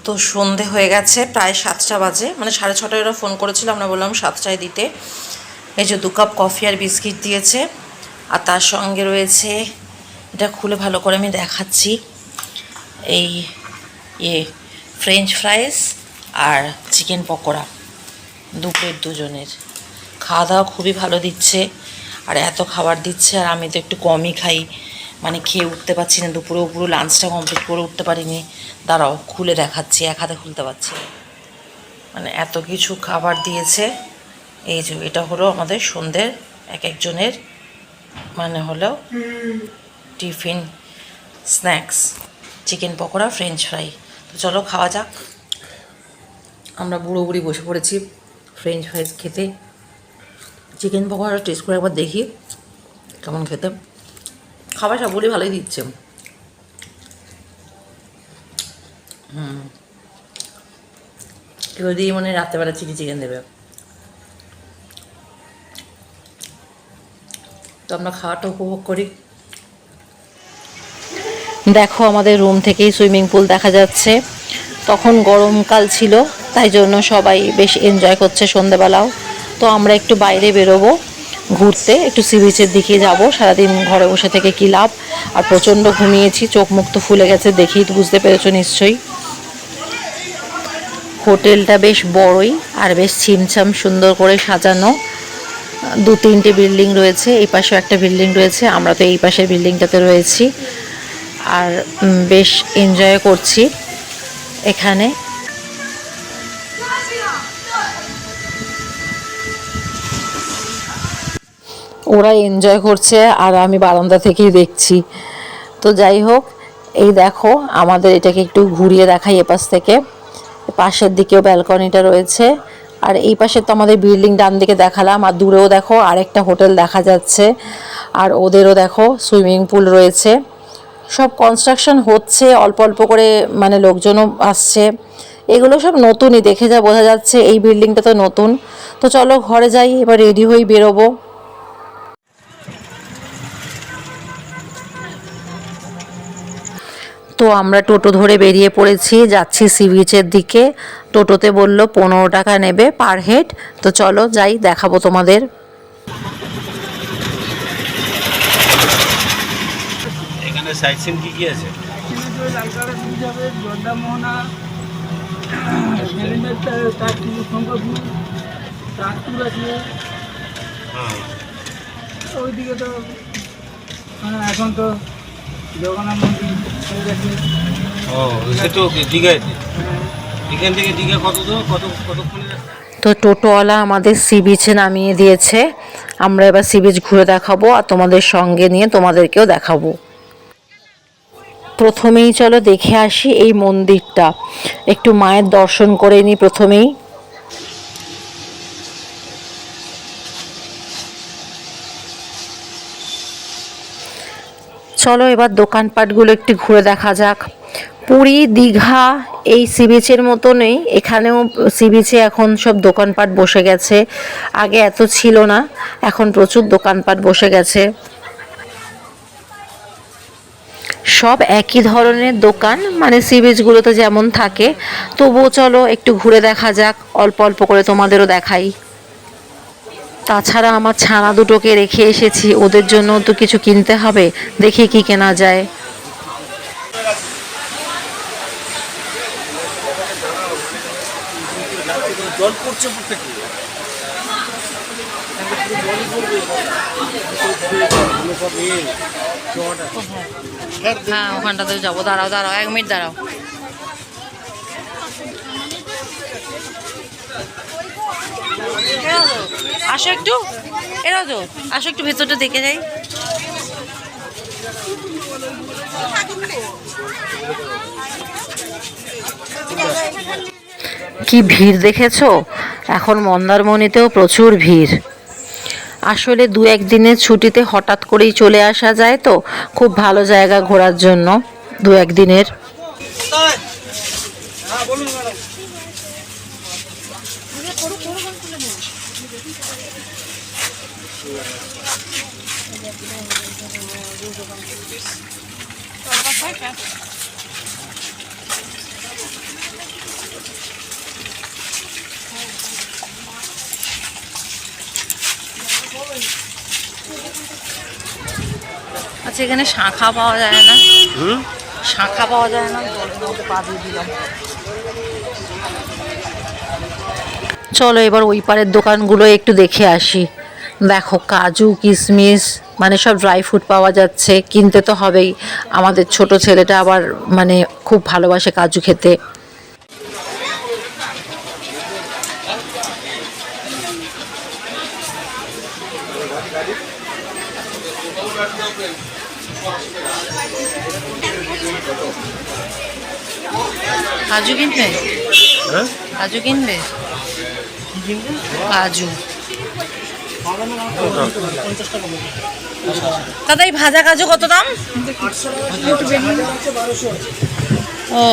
তো সন্ধে হয়ে গেছে, প্রায় 7টা বাজে, মানে 6:30টায় ওরা ফোন করেছিল, আমরা বললাম 7টায় দিতে। এই যে 2 কাপ কফি আর বিস্কিট দিয়েছে, আর তার সঙ্গে রয়েছে, এটা খুলে ভালো করে আমি দেখাচ্ছি, এই ফ্রেঞ্চ ফ্রাইস আর চিকেন পকোড়া, 2 প্লেট দুজনের। খাওয়া দাওয়া খুবই ভালো দিচ্ছে, আর এত খাবার দিচ্ছে, আর আমি তো একটু কমই খাই, মানে খেয়ে উঠতে পারছি না, দুপুরেও পুরো লাঞ্চটা কমপ্লিট করে উঠতে পারিনি। দাঁড়াও খুলে দেখাচ্ছি, এক হাতে খুলতে পারছি, মানে এত কিছু খাবার দিয়েছে। এই যে এটা হলো আমাদের সন্ধ্যের এক একজনের, মানে হলো tiffin snacks, chicken pakora, French fry. তো চলো খাওয়া যাক। আমরা বুড়ো বুড়ি বসে পড়েছি ফ্রেঞ্চ ফ্রাইস খেতে। চিকেন পকোড়া টেস্ট করে একবার দেখি কেমন খেতে। খাবার সবগুলি ভালোই দিচ্ছে। এবার দিয়ে মনে রাত্রেবেলা চিকেন দেবে। তো আমরা খাওয়াটা উপভোগ করি। দেখো আমাদের রুম থেকেই সুইমিং পুল দেখা যাচ্ছে। তখন গরমকাল ছিল, তাই জন্য সবাই বেশ এনজয় করছে সন্ধেবেলাও। তো আমরা একটু বাইরে বেরোবো ঘুরতে, একটু সি বিচের দিকে যাবো। সারাদিন ঘরে বসে থেকে কী লাভ, আর প্রচণ্ড ঘুমিয়েছি, চোখ মুখ তো ফুলে গেছে, দেখেই বুঝতে পেরেছো নিশ্চয়ই। হোটেলটা বেশ বড়ই আর বেশ ছিমছাম সুন্দর করে সাজানো। 2-3টে বিল্ডিং রয়েছে, এই পাশেও একটা বিল্ডিং রয়েছে, আমরা তো এই পাশের বিল্ডিংটাতে রয়েছি, আর বেশ এনজয় করছি এখানে। ওরা এনজয় করছে আর আমি বারান্দা থেকেই দেখছি। তো যাই হোক, এই দেখো আমাদের এটাকে একটু ঘুরিয়ে দেখাই এপাশ থেকে। পাশের দিকেও ব্যালকনিটা রয়েছে, আর এই পাশে তো আমাদের বিল্ডিং ডান দিকে দেখালাম, আর দূরেও দেখো আরেকটা হোটেল দেখা যাচ্ছে, আর ওদেরও দেখো সুইমিং পুল রয়েছে। সব কনস্ট্রাকশন হচ্ছে অল্প অল্প করে, মানে লোকজনও আসছে। এগুলো সব নতুনই, দেখে যা বোঝা যাচ্ছে এই বিল্ডিংটা তো নতুন। তো চলো ঘরে যাই, এবার রেডি হয়ে বেরোবো। তো আমরা টোটো ধরে বেরিয়ে পড়েছি, যাচ্ছি সি বিচের দিকে। টোটোতে বললো 15 টাকা নেবে পার হেড। তো চলো যাই, দেখাবো তোমাদের। এখানে সাইট সিন কি কি আছে? ওইদিকে তো মানে এখন তো জগন্নাথ মন্দির হয়ে গেছে। ও সে তো দীঘায়, এখান থেকে দীঘা কত দূর, কতক্ষণে রাস্তা? তো টোটোওয়ালা আমাদের সি বিচে নামিয়ে দিয়েছে। আমরা এবার সি বিচ ঘুরে দেখাবো, আর তোমাদের সঙ্গে নিয়ে তোমাদেরকেও দেখাবো। প্রথমেই চলো দেখে আসি এই মন্দিরটা, একটু মায়ের দর্শন করে নিই প্রথমেই। চলো এবার দোকানপাটগুলো একটু ঘুরে দেখা যাক। পুরী দীঘা এই সি বিচের মতনই এখানেও সি বিচে এখন সব দোকানপাট বসে গেছে, আগে এত ছিল না, এখন প্রচুর দোকানপাট বসে গেছে। সব একই ধরনের দোকান, মানে সি বিচগুলোতে যেমন থাকে, তবুও চলো একটু ঘুরে দেখা যাক, অল্প অল্প করে তোমাদেরও দেখাই। তাছাড়া আমার ছানা দুটোকে রেখে এসেছি, ওদের জন্য তো কিছু কিনতে হবে, দেখি কি কেনা যায়। জল পড়ছে প্রত্যেক হ্যাঁ ওখানটাতে যাবো, দাঁড়াও দাঁড়াও 1 মিনিট দাঁড়াও। আসো একটু, এরাও তো আসো একটু ভেতরটা দেখে যাই। কি ভিড় দেখেছো, এখন মন্দারমণিতেও প্রচুর ভিড়। আসলে 2-1 দিনের ছুটিতে হঠাৎ করেই চলে আসা যায়, তো খুব ভালো জায়গা ঘোরার জন্য 2-1 দিনের। বলছে এখানে শাঁখা পাওয়া যায় না, হুম, শাঁখা পাওয়া যায় না, জলের মধ্যে পা দিয়ে দিলাম। চলো এবার ওই পারের দোকানগুলো একটু দেখে আসি। দেখো কাজু কিশমিশ মানে সব ড্রাই ফ্রুট পাওয়া যাচ্ছে, কিনতে তো হবেই। আমাদের ছোট ছেলেটা আবার মানে খুব ভালোবাসে কাজু খেতে। কাজু কিনবে? হ্যাঁ কাজু কিনবে? কাজু দাদা, এই ভাজা কাজু কত দাম? ও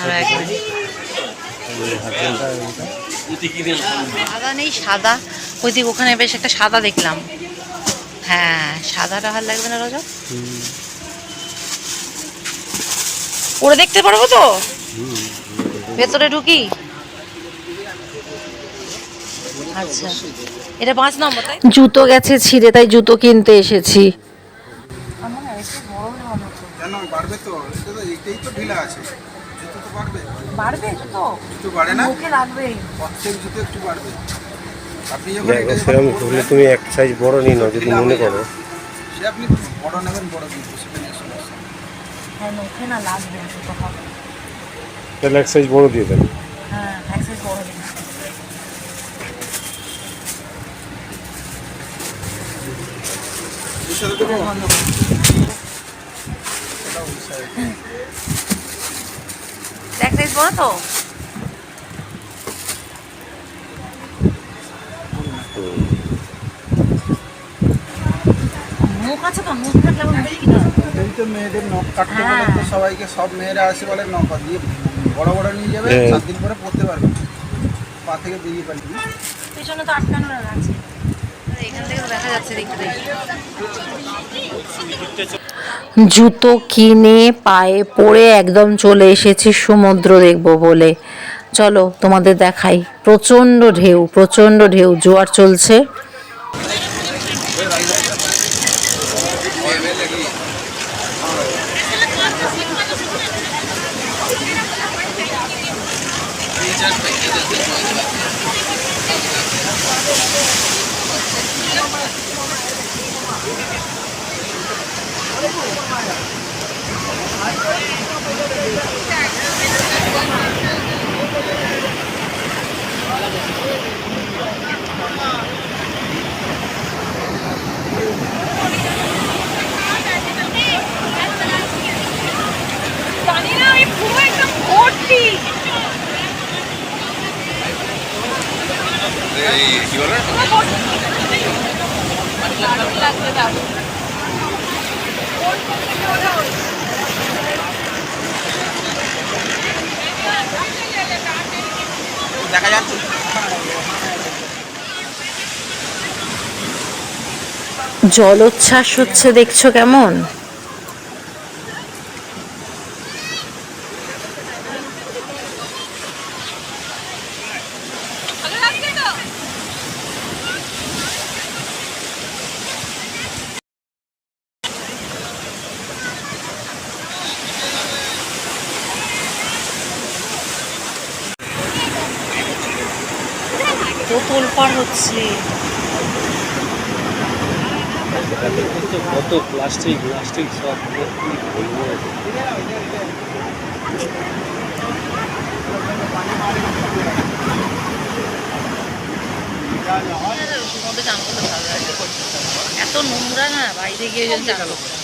আর এক মিনিট। সাদা নেই? সাদা ওইদিক ওখানে বেশ একটা সাদা দেখলাম। হ্যাঁ, সাদাটা ভালো লাগবে না রজব? পরে দেখতে পারবো তো? ভেতরে ঢুকি? আচ্ছা, এটা 5 নম্বর তাই? জুতো গেছে ছিঁড়ে, তাই জুতো কিনতে এসেছি। কেন বাড়বে তো? এটা তো এইটাই তো ঢিলা আছে, জুতো তো বাড়বে। বাড়বে জুতো? জুতো বাড়ে না, মুখে লাগবে। প্রত্যেক জুতো একটু বাড়বে। আপনি যখন দেখো এটা যখন সেরকম পরবেন, ধরলে তুমি এক সাইজ বড় নিয়ে নাও যদি ঢিলা মনে হয়ে করো। যাবে। সে আপনি বড় নেবেন, বড় জুতো, সেটা নিয়ে সমস্যা নেই। হ্যাঁ, মুখে না লাগবে জুতো হবে। তাহলে এক সাইজ বড় দিয়ে দেন। হ্যাঁ, এক্সারসাইজ বড় দিন। এর সাথে দেবো? এক্সারসাইজ বড় তো? মুখ আছে তো, মুখ থাকলে আবার মুশকিল হয়। এই তো মেয়েদের নখ কাটতে হ্যাঁ। বলে তো সবাইকে, সব মেয়েরা আসে বলে নখ দিয়ে বড় বড় নিয়ে যাবে, হ্যাঁ। 7 দিন পরে পরতে পারবে, পা থেকে বেরিয়ে পারবে। পেছনে তো আটকানো আছে। এখান থেকে তো দেখা যাচ্ছে, দেখতে দেখি। জুতো কিনে পায়ে পরে একদম চলে এসেছি সমুদ্র দেখবো বলে। চলো তোমাদের দেখাই। প্রচণ্ড ঢেউ, প্রচণ্ড ঢেউ, জোয়ার চলছে। দেখা যাচ্ছে জলোচ্ছ্বাস হচ্ছে, দেখছো কেমন? তোলপাড় হচ্ছে। কত প্লাস্টিক প্লাস্টিক সব সমুদ্রে চান করতে ভালো লাগে, এত নোংরা না, বাইরে গিয়ে যদি চান করতে।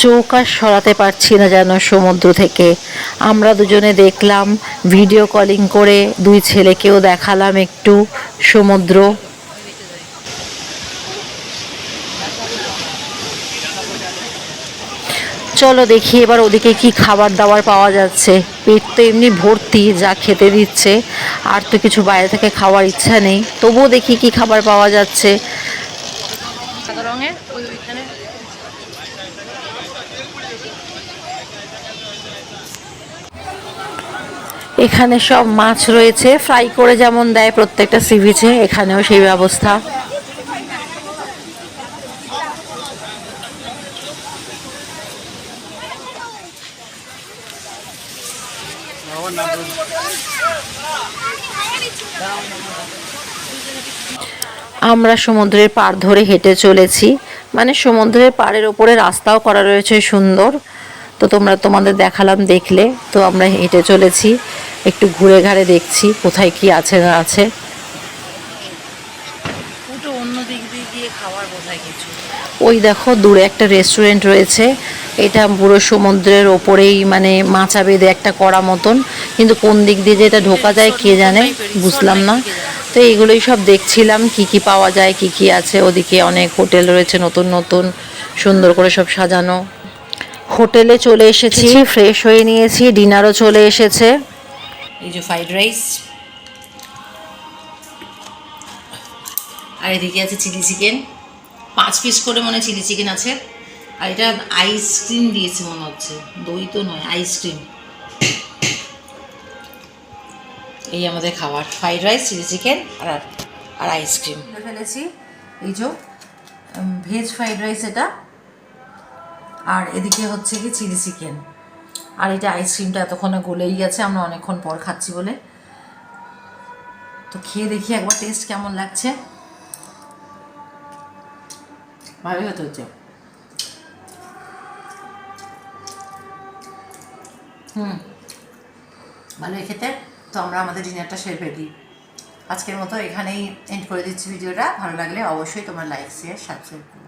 চোখ আর সরাতে পারছি না যেন সমুদ্র থেকে। আমরা দুজনে দেখলাম, ভিডিও কলিং করে দুই ছেলেকেও দেখালাম একটু সমুদ্র। চলো দেখি এবার ওদিকে কি খাবার দাবার পাওয়া যাচ্ছে। পেট তো এমনি ভর্তি, যা খেতে দিচ্ছে, আর তো কিছু বাইরে থেকে খাওয়ার ইচ্ছা নেই। তবুও দেখি কি খাবার পাওয়া যাচ্ছে। সাদা রঙের ওইখানে এখানে সব মাছ রয়েছে, ফ্রাই করে যেমন দেয় প্রত্যেকটা সি বিচে, এখানেও সেই ব্যবস্থা। আমরা সমুদ্রের পাড় ধরে হেঁটে চলেছি, মানে সমুদ্রের পাড়ের ওপরে রাস্তাও করা রয়েছে সুন্দর। তো তোমাদের দেখালাম, দেখলে তো আমরা হেঁটে চলেছি, একটু ঘুরে ঘাড়ে দেখছি কোথায় কি আছে না আছে। অন্য দিক দিয়ে গিয়ে খাওয়ার বোধহয় কিছু। ওই দেখো দূরে একটা রেস্টুরেন্ট রয়েছে, এটা পুরো সমুদ্রের ওপরেই, মানে মাচা বেঁধে একটা করা মতন, কিন্তু কোন দিক দিয়ে যে এটা ঢোকা যায় কে জানে, বুঝলাম না। তো এইগুলোই সব দেখছিলাম, কি কি পাওয়া যায়, কি কি আছে। ওদিকে অনেক হোটেল রয়েছে নতুন নতুন, সুন্দর করে সব সাজানো। হোটেলে চলে এসেছি, ফ্রেশ হয়ে নিয়েছি, ডিনারও চলে এসেছে। এই যে ফ্রাইড রাইস, আর এদিকে আছে চিলি চিকেন, 5 পিস করে মনে হয় চিলি চিকেন আছে। আর এটা আইসক্রিম দিয়েছে মনে হচ্ছে, দই তো নয়, আইসক্রিম। এই আমাদের খাবার, ফ্রাইড রাইস, চিলি চিকেন আর আইসক্রিম ফেলেছি। এই যে ভেজ ফ্রাইড রাইস এটা, আর এদিকে হচ্ছে কি চিলি চিকেন, আর এটা আইসক্রিমটা এতক্ষণে গলেই গেছে, আমরা অনেকক্ষণ পর খাচ্ছি বলে। তো খেয়ে দেখি একবার টেস্ট কেমন লাগছে। ভালোই হতে হচ্ছে। ভালোই খেতে। তো আমরা আমাদের ডিনারটা সেরে দিই। আজকের মতো এখানেই এন্ড করে দিচ্ছি ভিডিওটা। ভালো লাগলে অবশ্যই তোমার লাইক শেয়ার সাবস্ক্রাইব করো।